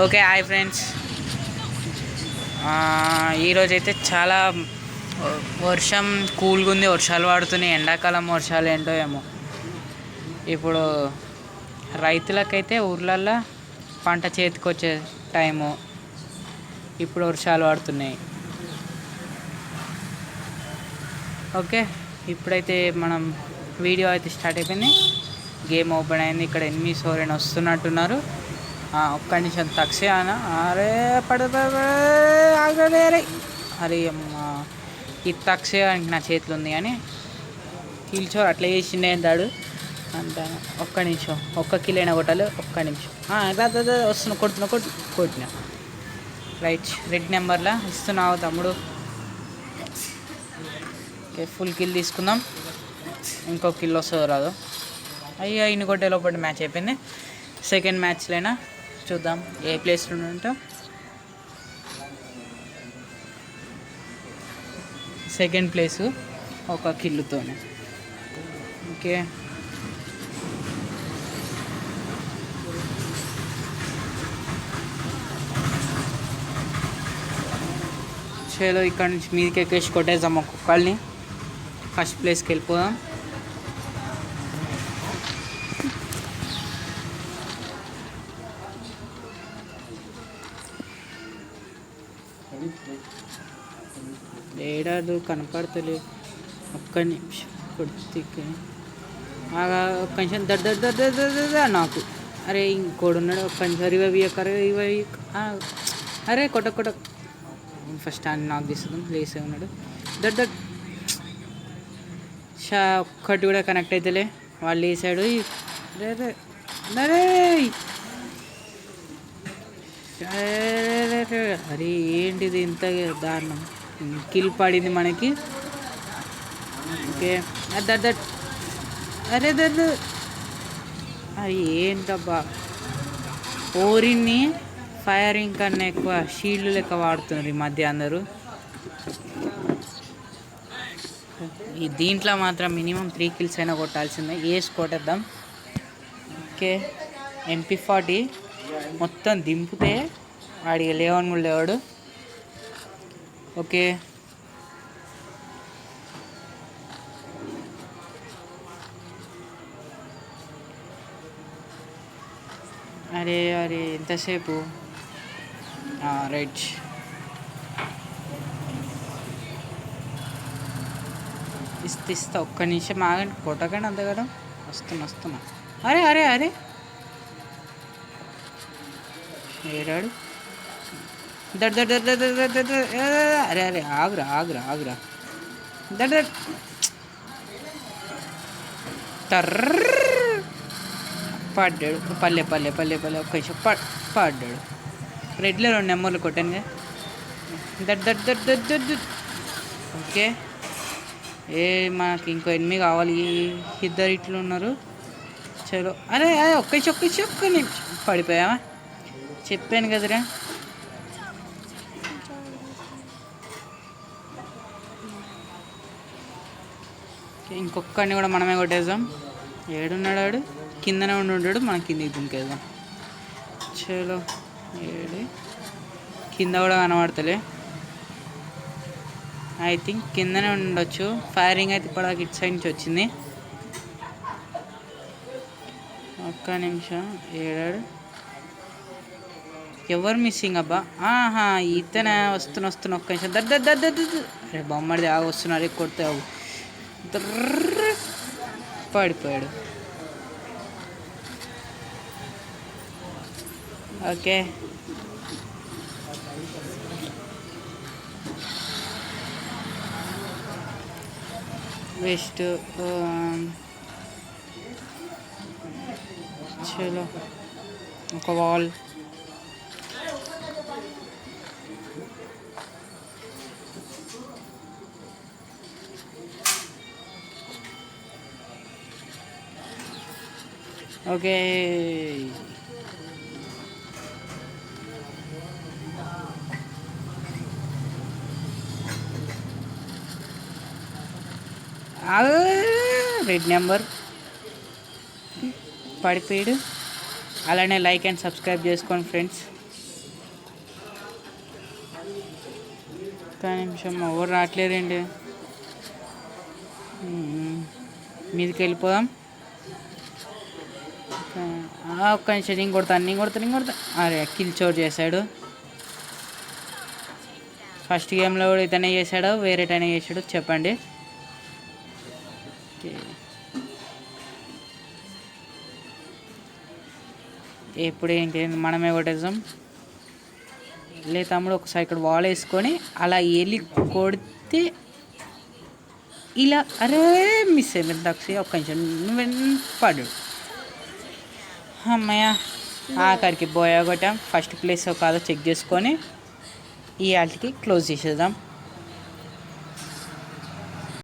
Okay hi friends. ఈరోజైతే చాలా వర్షం కూల్గా ఉంది. వర్షాలు పడుతున్నాయి. ఎండాకాలం వర్షాలు ఏంటో ఏమో. ఇప్పుడు రైతులకైతే ఊర్లల్లో పంట చేతికొచ్చే టైము. ఇప్పుడు వర్షాలు పడుతున్నాయి. ఓకే, ఇప్పుడైతే మనం వీడియో అయితే స్టార్ట్ అయిపోయింది. గేమ్ ఓపెన్ అయింది. ఇక్కడ ఎనిమిది సోరెన్ వస్తున్నట్టున్నారు. ఒక్క నిమిషం తక్షే అన్న. అరే పడరే. అరే అమ్మా, ఈ తక్షే నా చేతిలో ఉంది కానీ కీల్చోరు అట్లా చేసిండే అంటాడు అంటాను. ఒక్క నిమిషం, ఒక్క కిలైనా కొట్టాలి. ఒక్క నిమిషం వస్తున్నా, కొట్టినా. రైట్, రెడ్ నెంబర్లా ఇస్తున్నావు తమ్ముడు. ఫుల్ కిల్ తీసుకుందాం. ఇంకో కిల్ వస్తుందో రాదు. అయ్యా, ఇన్ని కొట్టే లోపల మ్యాచ్ అయిపోయింది. సెకండ్ మ్యాచ్లైనా చూద్దాం ఏ ప్లేస్లో ఉంటే. సెకండ్ ప్లేసు ఒక కిల్లుతోనే. ఓకే, చలో ఇక్కడ నుంచి మీదకి ఎక్కేసి కొట్టేద్దాం ఒక్కొక్కరిని. ఫస్ట్ ప్లేస్కి వెళ్ళిపోదాం. ఏడాడు కనపడతలే. ఒక్క నిమిషం కొద్ది ఒక్క నిమిషం నాకు. అరే ఇంకోడు ఉన్నాడు. ఒక్క నిమిషం రివైవ్. అరే కొట్ట ఫస్ట్ అని నాకు తీస్తుంది. లేసే ఉన్నాడు. ఒక్కటి కూడా కనెక్ట్ అవుతలే. వాళ్ళు వేసాడు. అరే ఏంటిది ఇంత దారుణం. కిల్ పడింది మనకి. ఓకే, అరే అది ఏంటబ్బా, ఓరిని ఫైరింగ్ కన్నా ఎక్కువ షీల్డ్ లెక్క వాడుతున్నారు ఈ మధ్య అందరూ. ఈ దీంట్లో మాత్రం మినిమం 3 kills అయినా కొట్టాల్సిందే. ఏసి కొట్టేద్దాం. ఓకే, MP40 మొత్తం దింపితే వాడికి లేవని కూడా లేవాడు. ఓకే, అరే ఎంతసేపు. రైట్, ఇస్తా. ఒక్క నిమిషం ఆగండి, కొట్టకండి అంతగానో. వస్తున్నా. అరే ఏరాడు. అరే ఆగురా. పడ్డాడు. పల్లె. ఒక్క నిమిషం పడ్డాడు. రెడ్లో 2 నెంబర్లు కొట్టాను. ఓకే, మనకి ఇంకో 8 కావాలి. ఇద్దరు ఇట్లు ఉన్నారు. చలో. అరే ఒక్క నిమిషం పడిపోయావా? చెప్పాను కదరా. ఇంకొక్కడిని కూడా మనమే కొట్టేద్దాం. ఏడున్నాడు వాడు? కిందనే ఉంటాడు. మనం కిందికి దుంకేద్దాం. చలో, కింద కూడా కనబడతలే. ఐ థింక్ కిందనే ఉండొచ్చు. ఫైరింగ్ అయితే ఇప్పటిదాకా ఇటు సైడ్ నుంచి వచ్చింది. ఒక్క నిమిషం. ఏడాడు? ఎవరు మిస్సింగ్ అబ్బా? ఇతనే. వస్తున్నా. ఒక్క నిమిషం. అరే బొమ్మడిది వస్తున్నారు. కొడితే పడిపోయాడు. Okay, waste. చలో, ఒక వాల్. ఓకే, రెడ్ నెంబర్ పడిపోయాడు. అలానే లైక్ అండ్ సబ్స్క్రైబ్ చేసుకోండి ఫ్రెండ్స్. ఒక్క నిమిషం ఎవరు రావట్లేదండి. మీదికి వెళ్ళిపోదాం. ఒక్క నిమిషం, నేను కొడతాను. అరే కిల్ చోట్ చేశాడు. ఫస్ట్ గేమ్లో కూడా ఇతనే చేశాడు, వేరేటైనా చేశాడు చెప్పండి. ఎప్పుడు ఏంటి మనమే కొట్టేద్దాం. లే తమ్ముడు, ఒకసారి ఇక్కడ వాల్ వేసుకొని అలా వెళ్ళి కొడితే ఇలా. అరే మిస్ అయిపోయింది దక్షి. ఒక్క నిమిషం పడు. అమ్మయ్య, ఆఖరికి బోయా కొట్టాం. ఫస్ట్ ప్లేస్ కాదో చెక్ చేసుకొని ఈ ఆల్ట్కి క్లోజ్ చేసేద్దాం.